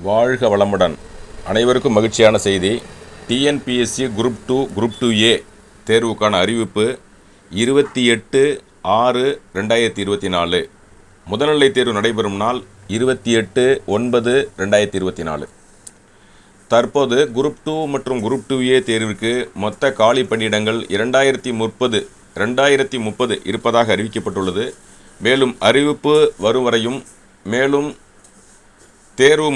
வாழ்க வளமுடன். அனைவருக்கும் மகிழ்ச்சியான செய்தி. டிஎன்பிஎஸ்சி குரூப் 2 குரூப் 2A தேர்வுக்கான அறிவிப்பு 28/6/2024. முதல்நிலை தேர்வு நடைபெறும் நாள் 28/9/2024. தற்போது குரூப் 2 மற்றும் குரூப் 2A தேர்விற்கு மொத்த காலி பணியிடங்கள் 2030 இருப்பதாக அறிவிக்கப்பட்டுள்ளது. மேலும் அறிவிப்பு வரும் வரையும், மேலும் தேர்வு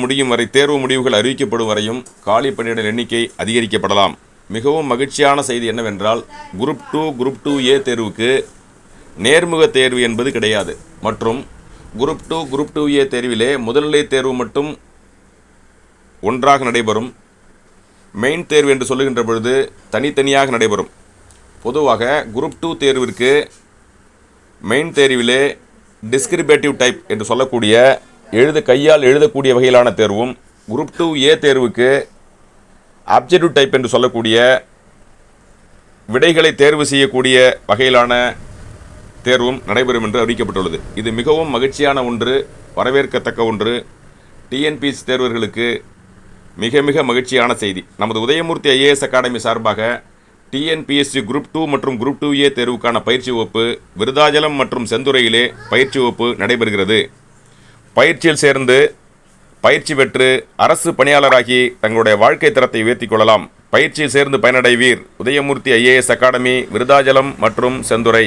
முடிவுகள் அறிவிக்கப்படும் வரையும் காலி பணியிட எண்ணிக்கை அதிகரிக்கப்படலாம். மிகவும் மகிழ்ச்சியான செய்தி என்னவென்றால், குரூப் 2 குரூப் 2A தேர்வுக்கு நேர்முக தேர்வு என்பது கிடையாது. மற்றும் குரூப் 2 குரூப் 2A தேர்விலே முதல்நிலை தேர்வு மட்டும் ஒன்றாக நடைபெறும். மெயின் தேர்வு என்று சொல்லுகின்ற பொழுது தனித்தனியாக நடைபெறும். பொதுவாக குரூப் 2 தேர்விற்கு மெயின் தேர்விலே டிஸ்கிரிப்டிவ் டைப் என்று சொல்லக்கூடிய கையால் எழுதக்கூடிய வகையிலான தேர்வும், குரூப் 2A தேர்வுக்கு ஆப்ஜெக்டிவ் டைப் என்று சொல்லக்கூடிய விடைகளை தேர்வு செய்யக்கூடிய வகையிலான தேர்வும் நடைபெறும் என்று அறிவிக்கப்பட்டுள்ளது. இது மிகவும் மகிழ்ச்சியான ஒன்று, வரவேற்கத்தக்க ஒன்று. டிஎன்பிஎஸ்சி தேர்வர்களுக்கு மிக மிக மகிழ்ச்சியான செய்தி. நமது உதயமூர்த்தி ஐஏஎஸ் அகாடமி சார்பாக டிஎன்பிஎஸ்சி குரூப் 2 மற்றும் குரூப் 2A தேர்வுக்கான பயிற்சி வகுப்பு விருதாச்சலம் மற்றும் செந்துறையிலே பயிற்சி வகுப்பு நடைபெறுகிறது. பயிற்சியில் சேர்ந்து பயிற்சி பெற்று அரசு பணியாளராகி தங்களுடைய வாழ்க்கை தரத்தை உயர்த்தி கொள்ளலாம். பயிற்சியில் சேர்ந்து பயனடைவீர். உதயமூர்த்தி ஐஏஎஸ் அகாடமி, விருதாச்சலம் மற்றும் செந்துறை.